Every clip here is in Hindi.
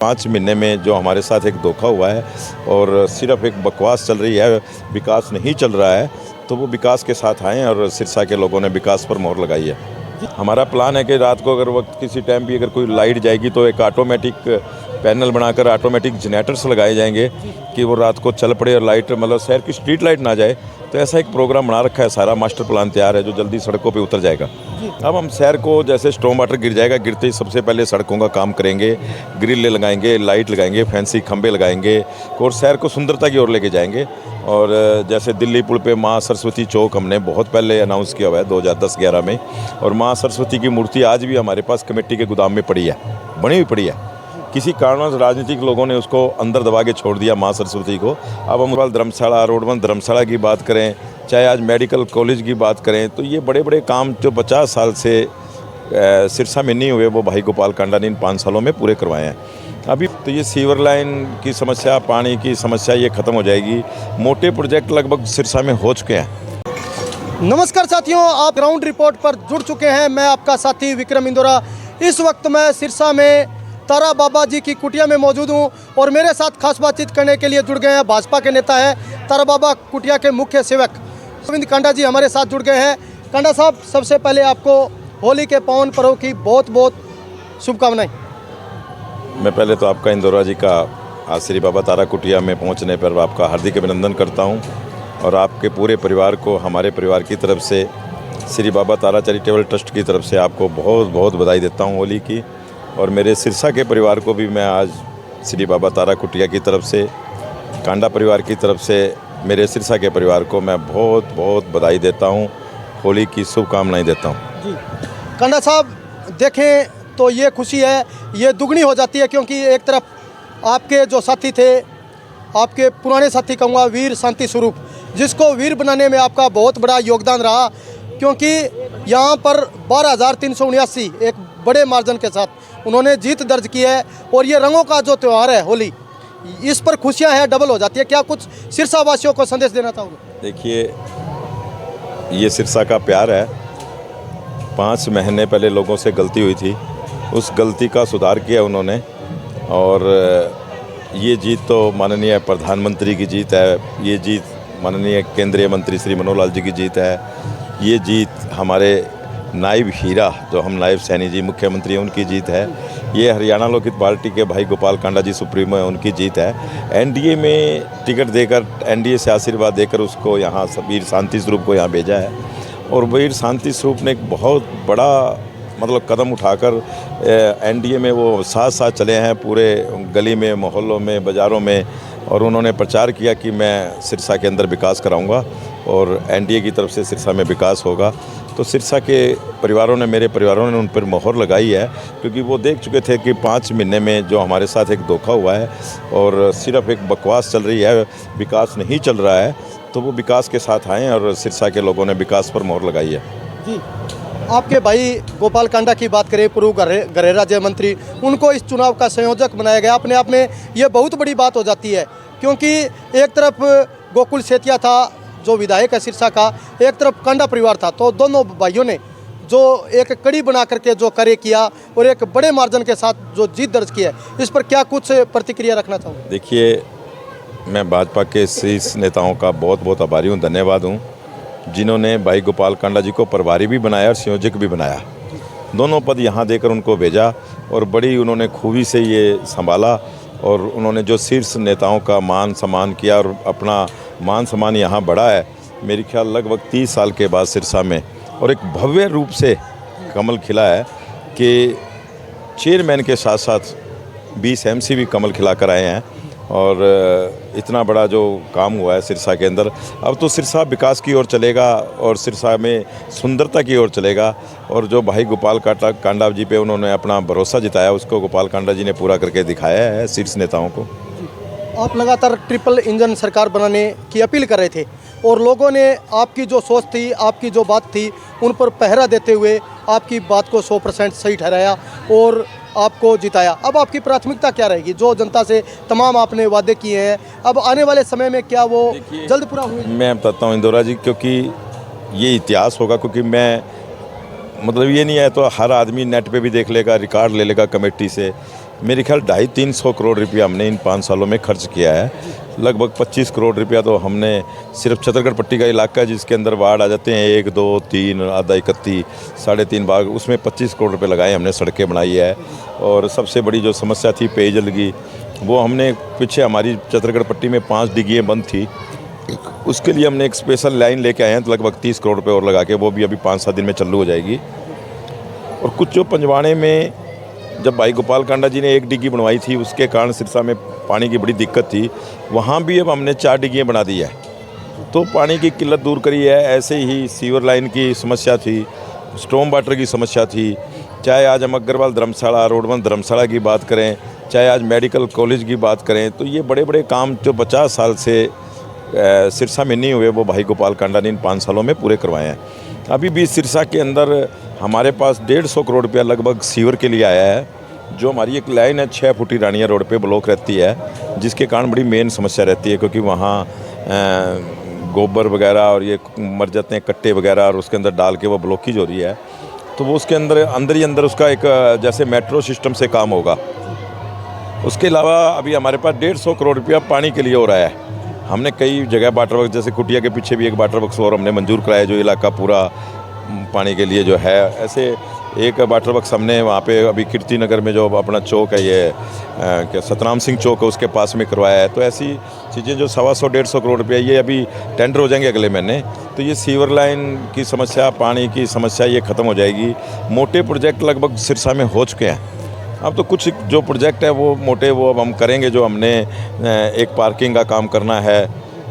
5 महीने में जो हमारे साथ एक धोखा हुआ है और सिर्फ एक बकवास चल रही है, विकास नहीं चल रहा है, तो वो विकास के साथ आएँ और सिरसा के लोगों ने विकास पर मोहर लगाई है। हमारा प्लान है कि रात को अगर वक्त किसी टाइम भी अगर कोई लाइट जाएगी तो एक ऑटोमेटिक पैनल बनाकर ऑटोमेटिक जनरेटर्स लगाए जाएंगे कि वो रात को चल पड़े और लाइट मतलब शहर की स्ट्रीट लाइट ना जाए। तो ऐसा एक प्रोग्राम बना रखा है, सारा मास्टर प्लान तैयार है जो जल्दी सड़कों पे उतर जाएगा। अब हम शहर को जैसे स्टॉर्म वाटर गिर जाएगा, गिरते ही सबसे पहले सड़कों का काम करेंगे, ग्रिल लगाएंगे, लाइट लगाएंगे, फैंसी खंबे लगाएंगे और शहर को सुंदरता की ओर लेके जाएंगे। और जैसे दिल्ली पुल पे माँ सरस्वती चौक हमने बहुत पहले अनाउंस किया हुआ है 2010-11 में, और माँ सरस्वती की मूर्ति आज भी हमारे पास कमेटी के गोदाम में पड़ी है, बनी हुई पड़ी है। किसी कारणवश राजनीतिक लोगों ने उसको अंदर दबा के छोड़ दिया माँ सरस्वती को। अब हम धर्मशाला, रोडबंद धर्मशाला की बात करें, चाहे आज मेडिकल कॉलेज की बात करें, तो ये बड़े बड़े काम जो 50 साल से सिरसा में नहीं हुए वो भाई गोपाल कांडा ने इन 5 सालों में पूरे करवाए हैं। अभी तो ये सीवर लाइन की समस्या, पानी की समस्या ये ख़त्म हो जाएगी। मोटे प्रोजेक्ट लगभग सिरसा में हो चुके हैं। नमस्कार साथियों, आप ग्राउंड रिपोर्ट पर जुड़ चुके हैं। मैं आपका साथी विक्रम इंदौरा। इस वक्त मैं सिरसा में तारा बाबा जी की कुटिया में मौजूद हूं और मेरे साथ खास बातचीत करने के लिए जुड़ गए हैं भाजपा के नेता है तारा बाबा कुटिया के मुख्य सेवक गोविंद कांडा जी हमारे साथ जुड़ गए हैं। कांडा साहब, सबसे पहले आपको होली के पावन पर्व की बहुत बहुत शुभकामनाएं। मैं पहले तो आपका इंदौरा जी का आज श्री बाबा तारा कुटिया में पहुंचने पर आपका हार्दिक अभिनंदन करता हूं और आपके पूरे परिवार को हमारे परिवार की तरफ से श्री बाबा तारा चैरिटेबल ट्रस्ट की तरफ से आपको बहुत बहुत बधाई देता हूं होली की। और मेरे सिरसा के परिवार को भी मैं आज श्री बाबा तारा कुटिया की तरफ से, कांडा परिवार की तरफ से मेरे सिरसा के परिवार को मैं बहुत बहुत बधाई देता हूं, होली की शुभकामनाएं देता हूं। जी कांडा साहब, देखें तो ये खुशी है, ये दुगनी हो जाती है, क्योंकि एक तरफ आपके जो साथी थे, आपके पुराने साथी कहूँगा वीर शांति स्वरूप, जिसको वीर बनाने में आपका बहुत बड़ा योगदान रहा, क्योंकि यहाँ पर 12,379 एक बड़े मार्जिन के साथ उन्होंने जीत दर्ज की है। और ये रंगों का जो त्यौहार है होली, इस पर खुशियाँ हैं डबल हो जाती है। क्या कुछ सिरसा वासियों को संदेश देना चाहोगे? देखिए, ये सिरसा का प्यार है। 5 महीने पहले लोगों से गलती हुई थी, उस गलती का सुधार किया उन्होंने। और ये जीत तो माननीय प्रधानमंत्री की जीत है, ये जीत माननीय केंद्रीय मंत्री श्री मनोहर लाल जी की जीत है, ये जीत हमारे नायब हीरा जो हम नायब सैनी जी मुख्यमंत्री हैं उनकी जीत है, ये हरियाणा लोकहित पार्टी के भाई गोपाल कांडा जी सुप्रीमो हैं उनकी जीत है। एनडीए में टिकट देकर, एनडीए से आशीर्वाद देकर उसको यहाँ वीर शांति स्वरूप को यहाँ भेजा है। और वीर शांति स्वरूप ने एक बहुत बड़ा मतलब कदम उठाकर एनडीए में वो साथ साथ चले हैं, पूरे गली में, मोहल्लों में, बाज़ारों में, और उन्होंने प्रचार किया कि मैं सिरसा के अंदर विकास कराऊंगा और एनडीए की तरफ से सिरसा में विकास होगा। तो सिरसा के परिवारों ने, मेरे परिवारों ने उन पर मोहर लगाई है, क्योंकि वो देख चुके थे कि 5 महीने में जो हमारे साथ एक धोखा हुआ है और सिर्फ एक बकवास चल रही है, विकास नहीं चल रहा है, तो वो विकास के साथ आएँ और सिरसा के लोगों ने विकास पर मोहर लगाई है। जी, आपके भाई गोपाल कांडा की बात करें, पूर्व गृह राज्य मंत्री, उनको इस चुनाव का संयोजक बनाया गया। अपने आप में ये बहुत बड़ी बात हो जाती है, क्योंकि एक तरफ गोकुल सेतिया था जो विधायक है सिरसा का, एक तरफ कांडा परिवार था, तो दोनों भाइयों ने जो एक कड़ी बना करके जो कार्य किया और एक बड़े मार्जिन के साथ जो जीत दर्ज की है, इस पर क्या कुछ प्रतिक्रिया रखना चाहूँगा? देखिए, मैं भाजपा के शीर्ष नेताओं का बहुत बहुत आभारी हूँ, धन्यवाद हूँ, जिन्होंने भाई गोपाल कांडा जी को प्रभारी भी बनाया और संयोजक भी बनाया। दोनों पद यहाँ देकर उनको भेजा और बड़ी उन्होंने खूबी से ये संभाला और उन्होंने जो शीर्ष नेताओं का मान सम्मान किया और अपना मान सम्मान यहाँ बढ़ा है। मेरे ख्याल लगभग 30 साल के बाद सिरसा में और एक भव्य रूप से कमल खिला है कि चेयरमैन के साथ साथ 20 एमसी भी कमल खिला कर आए हैं। और इतना बड़ा जो काम हुआ है सिरसा के अंदर, अब तो सिरसा विकास की ओर चलेगा और सिरसा में सुंदरता की ओर चलेगा। और जो भाई गोपाल कांडा जी पे उन्होंने अपना भरोसा जताया, उसको गोपाल कांडा जी ने पूरा करके दिखाया है शीर्ष नेताओं को। आप लगातार ट्रिपल इंजन सरकार बनाने की अपील कर रहे थे और लोगों ने आपकी जो सोच थी, आपकी जो बात थी, उन पर पहरा देते हुए आपकी बात को 100% सही ठहराया और आपको जिताया। अब आपकी प्राथमिकता क्या रहेगी? जो जनता से तमाम आपने वादे किए हैं, अब आने वाले समय में क्या वो जल्द पूरा हुए? मैं बताता हूँ इंदौरा जी, क्योंकि ये इतिहास होगा, क्योंकि मैं मतलब ये नहीं है तो हर आदमी नेट पे भी देख लेगा, रिकॉर्ड ले लेगा कमेटी से मेरे ख्याल 250-300 करोड़ रुपया हमने इन 5 सालों में खर्च किया है। लगभग 25 करोड़ रुपया तो हमने सिर्फ छतरगढ़ पट्टी का इलाका है जिसके अंदर वार्ड आ जाते हैं 1, 2, 3, आधा 31, 3.5 बाग, उसमें 25 करोड़ रुपये लगाए हमने, सड़कें बनाई है। और सबसे बड़ी जो समस्या थी पेयजल की, वो हमने पीछे हमारी छतरगढ़ पट्टी में 5 डिग्गियाँ बंद थी, उसके लिए हमने एक स्पेशल लाइन लेके आए हैं, तो लगभग 30 करोड़ रुपये और लगा के, वो भी अभी 5-7 दिन में चालू हो जाएगी। और कुछ जो पंजवाड़े में जब भाई गोपाल कांडा जी ने 1 डिग्गी बनवाई थी, उसके कारण सिरसा में पानी की बड़ी दिक्कत थी, वहाँ भी अब हमने 4 डिग्गियाँ बना दी है, तो पानी की किल्लत दूर करी है। ऐसे ही सीवर लाइन की समस्या थी, स्टॉर्म वाटर की समस्या थी, चाहे आज हम अग्रवाल धर्मशाला, रोडवन धर्मशाला की बात करें, चाहे आज मेडिकल कॉलेज की बात करें, तो ये बड़े बड़े काम जो 50 साल से सिरसा में नहीं हुए, वो भाई गोपाल कांडा ने इन 5 सालों में पूरे करवाए हैं। अभी भी सिरसा के अंदर हमारे पास 150 करोड़ रुपया लगभग सीवर के लिए आया है। जो हमारी एक लाइन है 6 फुटी रानिया रोड पे ब्लॉक रहती है, जिसके कारण बड़ी मेन समस्या रहती है, क्योंकि वहाँ गोबर वगैरह और ये मर जाते हैं कट्टे वगैरह, और उसके अंदर डाल के वो ब्लॉकेज हो रही है। तो वो उसके अंदर ही अंदर उसका एक जैसे मेट्रो सिस्टम से काम होगा। उसके अलावा अभी हमारे पास 150 करोड़ रुपया पानी के लिए हो रहा है। हमने कई जगह वाटर वर्क, जैसे कुटिया के पीछे भी एक वाटर वर्क्स और हमने मंजूर कराया, जो इलाका पूरा पानी के लिए जो है। ऐसे एक वाटर वर्क्स हमने वहाँ पे अभी कीर्ति नगर में जो अपना चौक है, ये क्या सतनाम सिंह चौक है, उसके पास में करवाया है। तो ऐसी चीज़ें जो 125-150 करोड़ रुपये, ये अभी टेंडर हो जाएंगे अगले महीने, तो ये सीवर लाइन की समस्या, पानी की समस्या ये ख़त्म हो जाएगी। मोटे प्रोजेक्ट लगभग सिरसा में हो चुके हैं। अब तो कुछ जो प्रोजेक्ट है वो मोटे, वो अब हम करेंगे। जो हमने एक पार्किंग का काम करना है,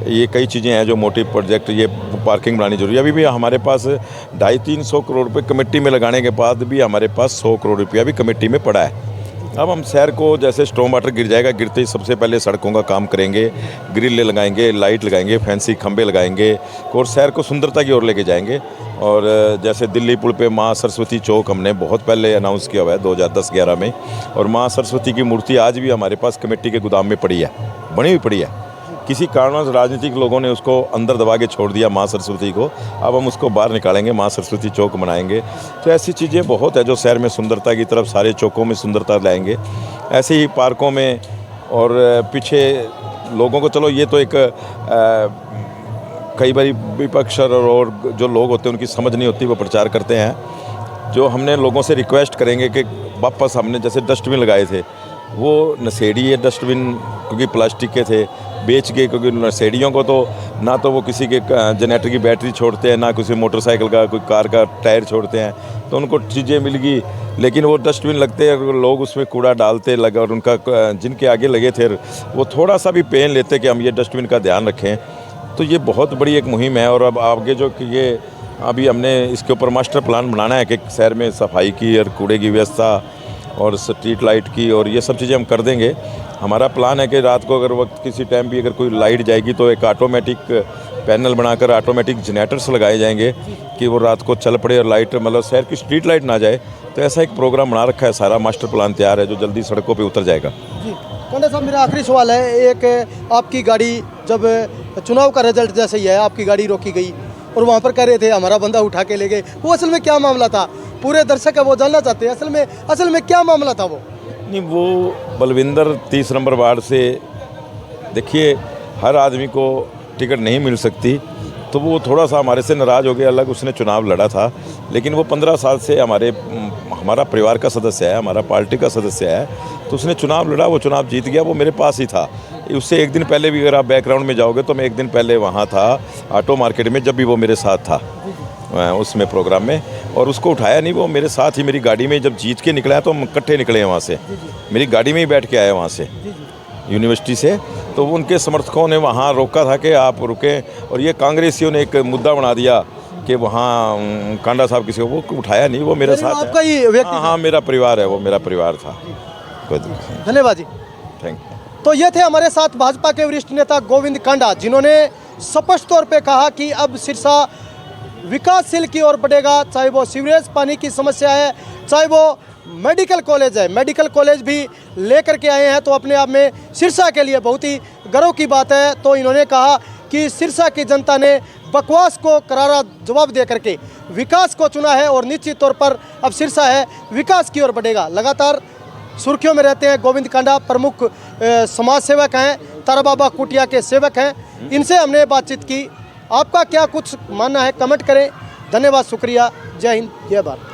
ये कई चीज़ें हैं जो मोटी प्रोजेक्ट, ये पार्किंग बनानी जरूरी है। अभी भी हमारे पास 250-300 करोड़ रुपये कमेटी में लगाने के बाद भी हमारे पास 100 करोड़ रुपया भी कमेटी में पड़ा है। अब हम शहर को, जैसे स्टॉर्म वाटर गिर जाएगा, गिरते ही सबसे पहले सड़कों का काम करेंगे, ग्रिल लगाएंगे, लाइट लगाएंगे, फैंसी खंबे लगाएंगे, और शहर को सुंदरता की ओर लेके जाएंगे। और जैसे दिल्ली पुल पे माँ सरस्वती चौक हमने बहुत पहले अनाउंस किया हुआ है 2010-11 में, और माँ सरस्वती की मूर्ति आज भी हमारे पास कमेटी के गोदाम में पड़ी है, बनी हुई पड़ी है। किसी कारणवश राजनीतिक लोगों ने उसको अंदर दबा के छोड़ दिया माँ सरस्वती को। अब हम उसको बाहर निकालेंगे, माँ सरस्वती चौक बनाएंगे। तो ऐसी चीज़ें बहुत है जो शहर में सुंदरता की तरफ, सारे चौकों में सुंदरता लाएंगे। ऐसे ही पार्कों में, और पीछे लोगों को, चलो ये तो एक कई बार विपक्ष और जो लोग होते हैं उनकी समझ नहीं होती, वो प्रचार करते हैं। जो हमने लोगों से रिक्वेस्ट करेंगे कि वापस, हमने जैसे डस्टबिन लगाए थे, वो नशेड़ी है डस्टबिन, क्योंकि प्लास्टिक के थे, बेच गए, क्योंकि नशेड़ियों को तो ना तो वो किसी के जनरेटर की बैटरी छोड़ते हैं, ना किसी मोटरसाइकिल का, कोई कार का टायर छोड़ते हैं, तो उनको चीज़ें मिल गई। लेकिन वो डस्टबिन लगते हैं, लोग उसमें कूड़ा डालते लगे, और उनका जिनके आगे लगे थे वो थोड़ा सा भी पेन लेते कि हम ये डस्टबिन का ध्यान रखें। तो ये बहुत बड़ी एक मुहिम है। और अब आगे जो कि ये अभी हमने इसके ऊपर मास्टर प्लान बनाना है कि शहर में सफाई की और कूड़े की व्यवस्था और स्ट्रीट लाइट की, और ये सब चीज़ें हम कर देंगे। हमारा प्लान है कि रात को अगर वक्त किसी टाइम भी अगर कोई लाइट जाएगी तो एक ऑटोमेटिक पैनल बनाकर ऑटोमेटिक जनरेटर्स लगाए जाएंगे कि वो रात को चल पड़े और लाइट, मतलब शहर की स्ट्रीट लाइट ना जाए। तो ऐसा एक प्रोग्राम बना रखा है, सारा मास्टर प्लान तैयार है, जो जल्दी सड़कों पे उतर जाएगा। जी कांडा साहब, मेरा आखिरी सवाल है, एक आपकी गाड़ी जब चुनाव का रिजल्ट जैसे ही है, आपकी गाड़ी रोकी गई और वहाँ पर कह रहे थे हमारा बंदा उठा के ले गए, वो असल में क्या मामला था? पूरे दर्शक है वो जानना चाहते हैं असल में क्या मामला था वो? नहीं, वो बलविंदर 30 नंबर वार्ड से, देखिए हर आदमी को टिकट नहीं मिल सकती, तो वो थोड़ा सा हमारे से नाराज़ हो गया। अलग उसने चुनाव लड़ा था, लेकिन वो 15 साल से हमारा परिवार का सदस्य है, हमारा पार्टी का सदस्य है, तो उसने चुनाव लड़ा, वो चुनाव जीत गया, वो मेरे पास ही था। उससे एक दिन पहले भी अगर आप बैकग्राउंड में जाओगे तो मैं एक दिन पहले वहाँ था ऑटो मार्केट में, जब भी वो मेरे साथ था उसमें प्रोग्राम में, और उसको उठाया नहीं, वो मेरे साथ ही मेरी गाड़ी में जब जीत के निकला है तो हम इकट्ठे निकले हैं वहाँ से, मेरी गाड़ी में ही बैठ के आए वहाँ से यूनिवर्सिटी से। तो उनके समर्थकों ने वहाँ रोका था कि आप रुकें, और ये कांग्रेसियों ने एक मुद्दा बना दिया कि वहाँ कांडा साहब किसी को, वो उठाया नहीं, वो मेरे साथ आपका ही व्यक्ति? हाँ, मेरा परिवार है, वो मेरा परिवार था। धन्यवाद जी, थैंक यू। तो ये थे हमारे साथ भाजपा के वरिष्ठ नेता गोविंद कांडा, जिन्होंने स्पष्ट तौर पे कहा कि अब सिरसा विकासशील की ओर बढ़ेगा, चाहे वो सीवरेज पानी की समस्या है, चाहे वो मेडिकल कॉलेज है। मेडिकल कॉलेज भी लेकर के आए हैं, तो अपने आप में सिरसा के लिए बहुत ही गर्व की बात है। तो इन्होंने कहा कि सिरसा की जनता ने बकवास को करारा जवाब दे करके विकास को चुना है, और निश्चित तौर पर अब सिरसा है विकास की ओर बढ़ेगा। लगातार सुर्खियों में रहते हैं। गोविंद कांडा प्रमुख समाज सेवक हैं, तारा बाबा कुटिया के सेवक हैं, इनसे हमने बातचीत की। आपका क्या कुछ मानना है, कमेंट करें। धन्यवाद, शुक्रिया, जय हिंद, जय भारत।